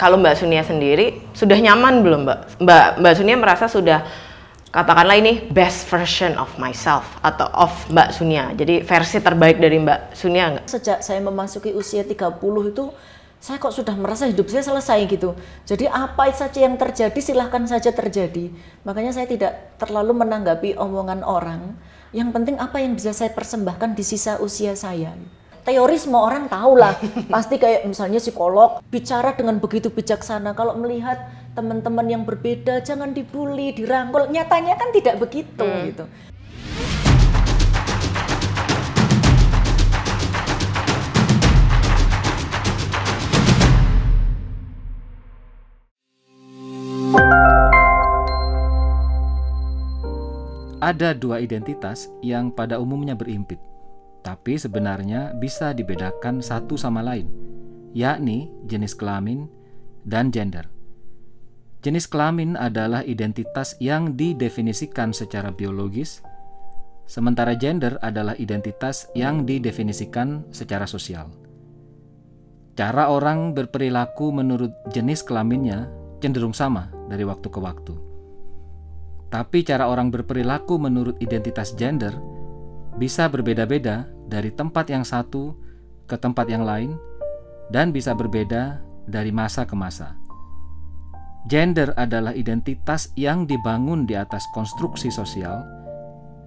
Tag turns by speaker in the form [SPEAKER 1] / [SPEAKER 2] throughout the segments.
[SPEAKER 1] Kalau Mbak Sunia sendiri sudah nyaman belum Mbak Sunia merasa sudah katakanlah ini best version of myself atau of Mbak Sunia, jadi versi terbaik dari Mbak Sunia nggak?
[SPEAKER 2] Sejak saya memasuki usia 30 itu saya kok sudah merasa hidup saya selesai gitu. Jadi apa saja yang terjadi silahkan saja terjadi. Makanya saya tidak terlalu menanggapi omongan orang. Yang penting apa yang bisa saya persembahkan di sisa usia saya. Teori semua orang tahu lah, pasti kayak misalnya psikolog bicara dengan begitu bijaksana. Kalau melihat teman-teman yang berbeda jangan dibully, dirangkul. Nyatanya kan tidak begitu gitu.
[SPEAKER 3] Ada dua identitas yang pada umumnya berimpit, tapi sebenarnya bisa dibedakan satu sama lain, yakni jenis kelamin dan gender. Jenis kelamin adalah identitas yang didefinisikan secara biologis, sementara gender adalah identitas yang didefinisikan secara sosial. Cara orang berperilaku menurut jenis kelaminnya cenderung sama dari waktu ke waktu. Tapi cara orang berperilaku menurut identitas gender bisa berbeda-beda dari tempat yang satu ke tempat yang lain dan bisa berbeda dari masa ke masa. Gender adalah identitas yang dibangun di atas konstruksi sosial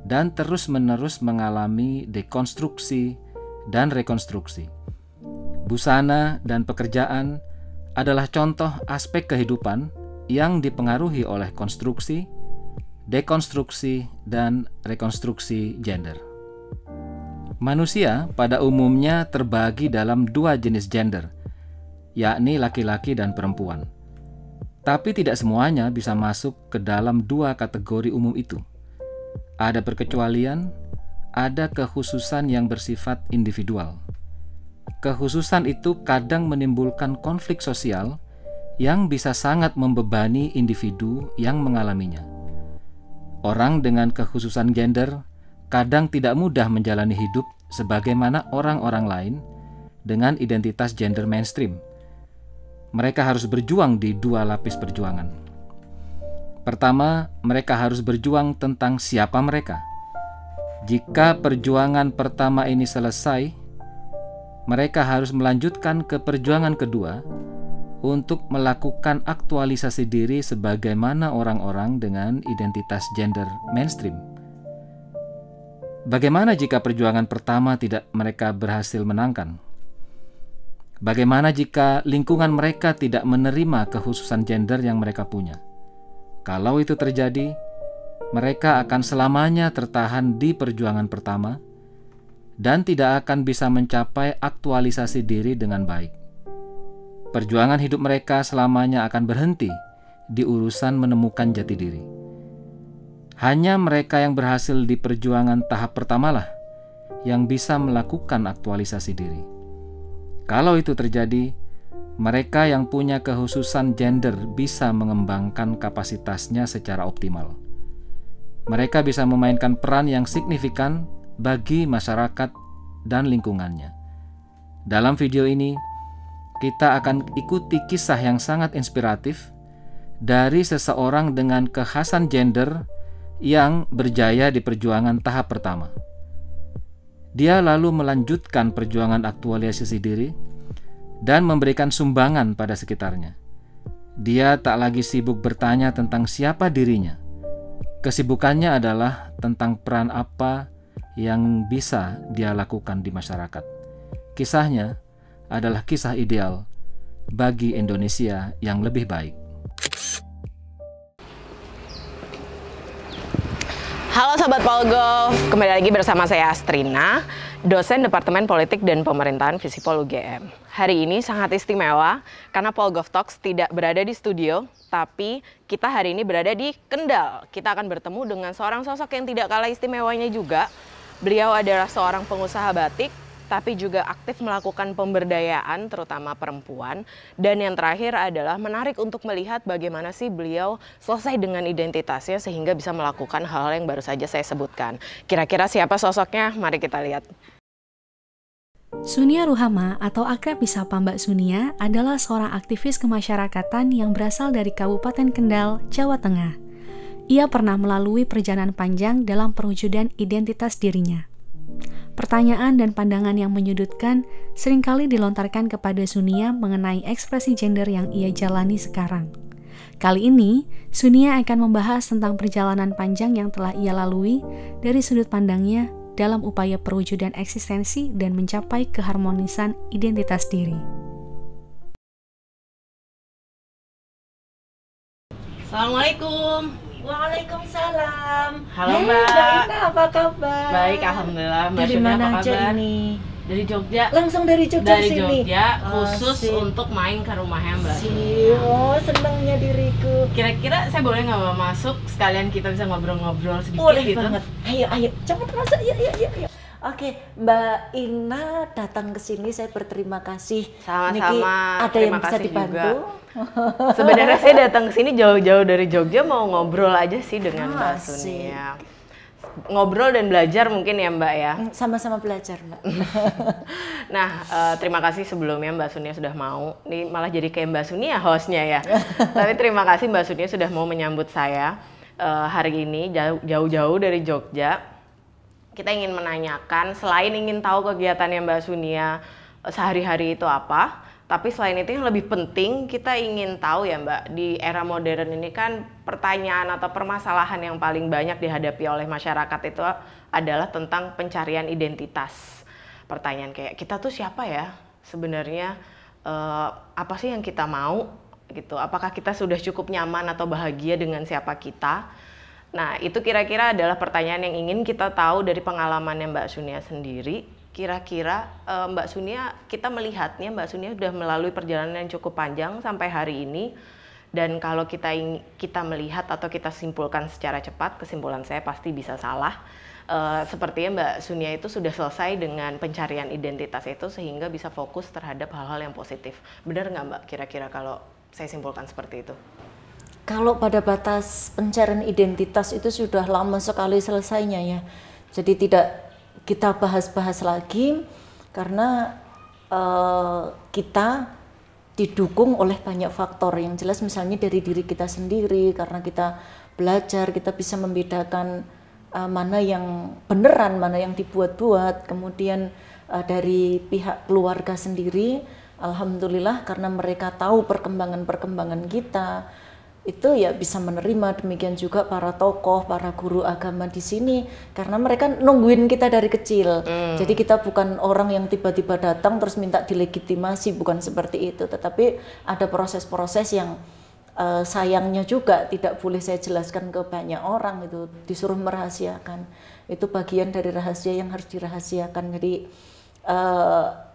[SPEAKER 3] dan terus-menerus mengalami dekonstruksi dan rekonstruksi. Busana dan pekerjaan adalah contoh aspek kehidupan yang dipengaruhi oleh konstruksi, dekonstruksi, dan rekonstruksi gender. Manusia pada umumnya terbagi dalam dua jenis gender, yakni laki-laki dan perempuan. Tapi tidak semuanya bisa masuk ke dalam dua kategori umum itu. Ada perkecualian, ada kekhususan yang bersifat individual. Kekhususan itu kadang menimbulkan konflik sosial yang bisa sangat membebani individu yang mengalaminya. Orang dengan kekhususan gender kadang tidak mudah menjalani hidup sebagaimana orang-orang lain dengan identitas gender mainstream. Mereka harus berjuang di dua lapis perjuangan. Pertama, mereka harus berjuang tentang siapa mereka. Jika perjuangan pertama ini selesai, mereka harus melanjutkan ke perjuangan kedua untuk melakukan aktualisasi diri sebagaimana orang-orang dengan identitas gender mainstream. Bagaimana jika perjuangan pertama tidak mereka berhasil menangkan? Bagaimana jika lingkungan mereka tidak menerima kekhususan gender yang mereka punya? Kalau itu terjadi, mereka akan selamanya tertahan di perjuangan pertama dan tidak akan bisa mencapai aktualisasi diri dengan baik. Perjuangan hidup mereka selamanya akan berhenti di urusan menemukan jati diri. Hanya mereka yang berhasil di perjuangan tahap pertamalah yang bisa melakukan aktualisasi diri. Kalau itu terjadi, mereka yang punya kekhususan gender bisa mengembangkan kapasitasnya secara optimal. Mereka bisa memainkan peran yang signifikan bagi masyarakat dan lingkungannya. Dalam video ini, kita akan ikuti kisah yang sangat inspiratif dari seseorang dengan kekhasan gender yang berjaya di perjuangan tahap pertama. Dia lalu melanjutkan perjuangan aktualisasi diri dan memberikan sumbangan pada sekitarnya. Dia tak lagi sibuk bertanya tentang siapa dirinya. Kesibukannya adalah tentang peran apa yang bisa dia lakukan di masyarakat. Kisahnya adalah kisah ideal bagi Indonesia yang lebih baik.
[SPEAKER 1] Halo Sobat Polgov, kembali lagi bersama saya Astrina, dosen Departemen Politik dan Pemerintahan Visipol UGM. Hari ini sangat istimewa karena Polgov Talks tidak berada di studio, tapi kita hari ini berada di Kendal. Kita akan bertemu dengan seorang sosok yang tidak kalah istimewanya juga. Beliau adalah seorang pengusaha batik, tapi juga aktif melakukan pemberdayaan terutama perempuan. Dan yang terakhir adalah menarik untuk melihat bagaimana sih beliau selesai dengan identitasnya sehingga bisa melakukan hal-hal yang baru saja saya sebutkan. Kira-kira siapa sosoknya? Mari kita lihat.
[SPEAKER 4] Sunia Ruhama atau akrab disapa Mbak Sunia adalah seorang aktivis kemasyarakatan yang berasal dari Kabupaten Kendal, Jawa Tengah. Ia pernah melalui perjalanan panjang dalam perwujudan identitas dirinya. Pertanyaan dan pandangan yang menyudutkan seringkali dilontarkan kepada Sunia mengenai ekspresi gender yang ia jalani sekarang. Kali ini, Sunia akan membahas tentang perjalanan panjang yang telah ia lalui dari sudut pandangnya dalam upaya perwujudan eksistensi dan mencapai keharmonisan identitas diri.
[SPEAKER 1] Assalamualaikum.
[SPEAKER 2] Waalaikumsalam.
[SPEAKER 1] Halo,
[SPEAKER 2] Hei,
[SPEAKER 1] Mbak.
[SPEAKER 2] Mbak Ina, apa kabar?
[SPEAKER 1] Baik, alhamdulillah. Mbak
[SPEAKER 2] Dari
[SPEAKER 1] Sunia
[SPEAKER 2] mana
[SPEAKER 1] apa
[SPEAKER 2] aja
[SPEAKER 1] kabar?
[SPEAKER 2] ini?
[SPEAKER 1] Dari Jogja.
[SPEAKER 2] Langsung dari Jogja
[SPEAKER 1] Dari
[SPEAKER 2] sini?
[SPEAKER 1] Jogja, khusus
[SPEAKER 2] Asik.
[SPEAKER 1] untuk main ke rumahnya Mbak.
[SPEAKER 2] Oh, senangnya diriku.
[SPEAKER 1] Kira-kira saya boleh nggak Mbak masuk, sekalian kita bisa ngobrol-ngobrol sedikit
[SPEAKER 2] Boleh
[SPEAKER 1] gitu?
[SPEAKER 2] banget. Ayo, cepat masuk. Yuk. Oke, Mbak Ina datang ke sini, saya berterima kasih.
[SPEAKER 1] Sama-sama,
[SPEAKER 2] Niki, ada
[SPEAKER 1] terima
[SPEAKER 2] yang bisa
[SPEAKER 1] kasih
[SPEAKER 2] dibantu?
[SPEAKER 1] Sebenarnya saya datang ke sini jauh-jauh dari Jogja mau ngobrol aja sih dengan Mbak
[SPEAKER 2] Asik.
[SPEAKER 1] Sunia. Ngobrol dan belajar mungkin ya Mbak ya.
[SPEAKER 2] Sama-sama belajar, Mbak.
[SPEAKER 1] Nah, terima kasih sebelumnya Mbak Sunia sudah mau. Ini malah jadi kayak Mbak Sunia hostnya ya. Tapi terima kasih Mbak Sunia sudah mau menyambut saya hari ini jauh-jauh dari Jogja. Kita ingin menanyakan, selain ingin tahu kegiatannya Mbak Sunia sehari-hari itu apa, tapi selain itu yang lebih penting kita ingin tahu ya Mbak, di era modern ini kan pertanyaan atau permasalahan yang paling banyak dihadapi oleh masyarakat itu adalah tentang pencarian identitas. Pertanyaan kayak, kita tuh siapa ya sebenarnya, apa sih yang kita mau gitu, apakah kita sudah cukup nyaman atau bahagia dengan siapa kita. Nah, itu kira-kira adalah pertanyaan yang ingin kita tahu dari pengalamannya Mbak Sunia sendiri. Kira-kira Mbak Sunia, kita melihatnya Mbak Sunia sudah melalui perjalanan yang cukup panjang sampai hari ini. Dan kalau kita melihat atau kita simpulkan secara cepat, kesimpulan saya pasti bisa salah. Sepertinya Mbak Sunia itu sudah selesai dengan pencarian identitas itu sehingga bisa fokus terhadap hal-hal yang positif. Benar nggak Mbak kira-kira kalau saya simpulkan seperti itu?
[SPEAKER 2] Kalau pada batas pencarian identitas itu sudah lama sekali selesainya ya. Jadi tidak kita bahas-bahas lagi karena kita didukung oleh banyak faktor yang jelas, misalnya dari diri kita sendiri, karena kita belajar, kita bisa membedakan mana yang beneran, mana yang dibuat-buat. Kemudian dari pihak keluarga sendiri, alhamdulillah karena mereka tahu perkembangan-perkembangan kita, itu ya bisa menerima. Demikian juga para tokoh, para guru agama di sini, karena mereka nungguin kita dari kecil. Jadi kita bukan orang yang tiba-tiba datang terus minta dilegitimasi, bukan seperti itu. Tetapi ada proses-proses yang sayangnya juga tidak boleh saya jelaskan ke banyak orang, itu disuruh merahasiakan. Itu bagian dari rahasia yang harus dirahasiakan. Jadi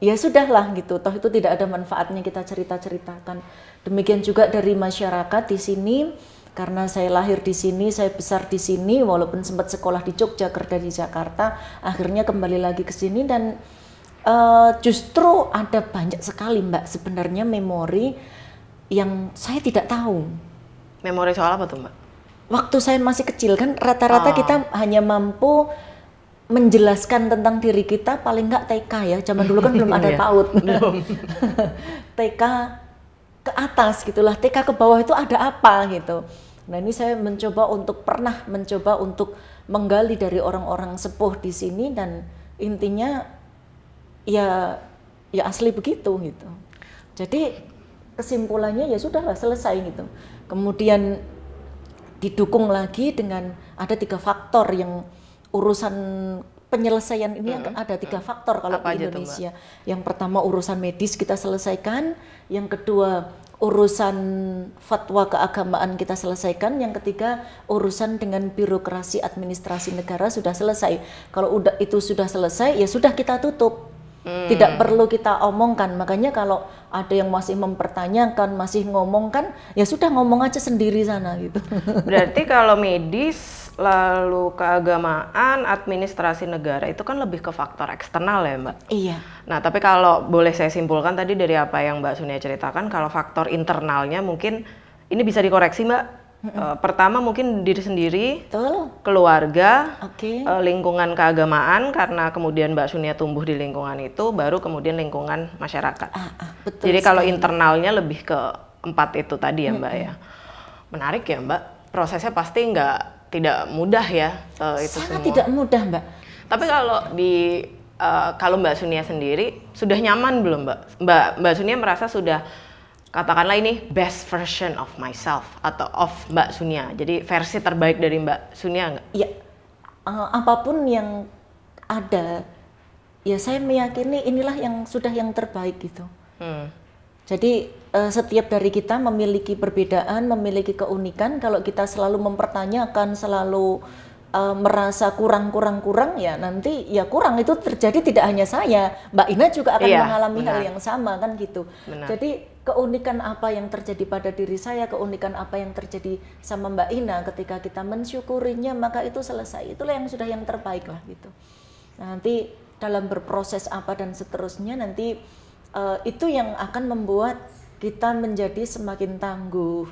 [SPEAKER 2] ya sudahlah gitu, toh itu tidak ada manfaatnya kita cerita-ceritakan. Demikian juga dari masyarakat di sini, karena saya lahir di sini, saya besar di sini, walaupun sempat sekolah di Jogja, kerja di Jakarta, akhirnya kembali lagi ke sini. Dan justru ada banyak sekali Mbak sebenarnya memori yang saya tidak tahu.
[SPEAKER 1] Memori soal apa tuh Mbak?
[SPEAKER 2] Waktu saya masih kecil kan rata-rata kita hanya mampu menjelaskan tentang diri kita paling nggak TK ya, zaman dulu kan belum ada PAUD. TK ke atas gitulah, TK ke bawah itu ada apa gitu. Nah ini saya pernah mencoba untuk menggali dari orang-orang sepuh di sini, dan intinya ya asli begitu gitu. Jadi kesimpulannya ya sudahlah, selesai gitu. Kemudian didukung lagi dengan ada 3 faktor yang urusan penyelesaian ini. Ada 3 faktor kalau di Indonesia. Yang pertama urusan medis kita selesaikan, yang kedua urusan fatwa keagamaan kita selesaikan, yang ketiga urusan dengan birokrasi administrasi negara sudah selesai. Kalau itu sudah selesai ya sudah kita tutup. Tidak perlu kita omongkan. Makanya kalau ada yang masih mempertanyakan, masih ngomongkan, ya sudah ngomong aja sendiri sana gitu.
[SPEAKER 1] Berarti kalau medis, lalu keagamaan, administrasi negara itu kan lebih ke faktor eksternal ya Mbak?
[SPEAKER 2] Iya.
[SPEAKER 1] Nah tapi kalau boleh saya simpulkan tadi dari apa yang Mbak Sunia ceritakan, kalau faktor internalnya mungkin ini bisa dikoreksi Mbak, Pertama mungkin diri sendiri,
[SPEAKER 2] Betul.
[SPEAKER 1] keluarga,
[SPEAKER 2] Oke.
[SPEAKER 1] lingkungan keagamaan, karena kemudian Mbak Sunia tumbuh di lingkungan itu, baru kemudian lingkungan masyarakat.
[SPEAKER 2] Betul.
[SPEAKER 1] Jadi kalau
[SPEAKER 2] sekali.
[SPEAKER 1] internalnya lebih ke 4 itu tadi ya Mbak ya. Menarik ya Mbak, prosesnya pasti tidak mudah ya itu
[SPEAKER 2] Sangat
[SPEAKER 1] semua.
[SPEAKER 2] tidak mudah, Mbak.
[SPEAKER 1] Tapi kalau Mbak Sunia sendiri sudah nyaman belum Mbak Sunia merasa sudah, katakanlah ini best version of myself atau of Mbak Sunia, jadi versi terbaik dari Mbak Sunia nggak?
[SPEAKER 2] Ya, apapun yang ada, ya saya meyakini inilah yang sudah yang terbaik gitu. Jadi setiap dari kita memiliki perbedaan, memiliki keunikan. Kalau kita selalu mempertanyakan, selalu merasa kurang, ya nanti ya kurang itu terjadi tidak hanya saya, Mbak Ina juga akan mengalami hal yang sama kan gitu.
[SPEAKER 1] Benar.
[SPEAKER 2] Jadi keunikan apa yang terjadi pada diri saya, keunikan apa yang terjadi sama Mbak Ina, ketika kita mensyukurinya maka itu selesai. Itulah yang sudah yang terbaik lah gitu. Nah, nanti dalam berproses apa dan seterusnya nanti itu yang akan membuat kita menjadi semakin tangguh.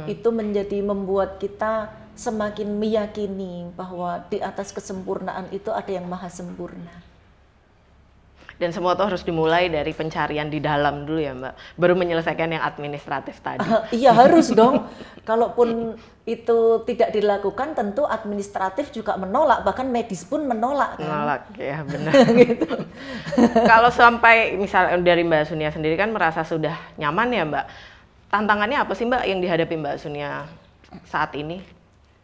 [SPEAKER 2] Itu membuat kita semakin meyakini bahwa di atas kesempurnaan itu ada yang maha sempurna.
[SPEAKER 1] Dan semua itu harus dimulai dari pencarian di dalam dulu ya Mbak, baru menyelesaikan yang administratif tadi.
[SPEAKER 2] Iya harus dong. Kalaupun itu tidak dilakukan, tentu administratif juga menolak, bahkan medis pun menolak. Kan?
[SPEAKER 1] Menolak, ya benar.
[SPEAKER 2] Gitu.
[SPEAKER 1] Kalau sampai misalnya dari Mbak Sunia sendiri kan merasa sudah nyaman ya Mbak, tantangannya apa sih Mbak yang dihadapi Mbak Sunia saat ini?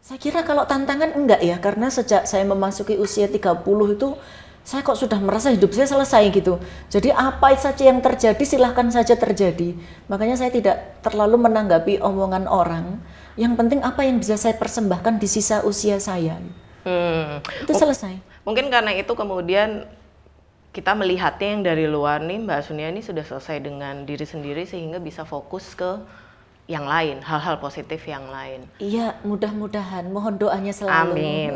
[SPEAKER 2] Saya kira kalau tantangan enggak ya, karena sejak saya memasuki usia 30 itu saya kok sudah merasa hidup saya selesai gitu. Jadi apa saja yang terjadi silahkan saja terjadi. Makanya saya tidak terlalu menanggapi omongan orang. Yang penting apa yang bisa saya persembahkan di sisa usia saya. Itu selesai.
[SPEAKER 1] Mungkin karena itu kemudian kita melihatnya yang dari luar nih, Mbak Sunia ini sudah selesai dengan diri sendiri sehingga bisa fokus ke yang lain, hal-hal positif yang lain.
[SPEAKER 2] Iya, mudah-mudahan. Mohon doanya selalu.
[SPEAKER 1] Amin.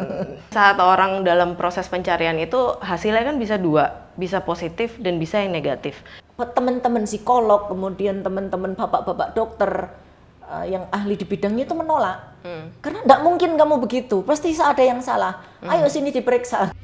[SPEAKER 1] Saat orang dalam proses pencarian itu hasilnya kan bisa dua, bisa positif dan bisa yang negatif.
[SPEAKER 2] Teman-teman psikolog, kemudian teman-teman bapak-bapak dokter yang ahli di bidangnya itu menolak. Karena tidak mungkin kamu begitu, pasti ada yang salah. Ayo sini diperiksa.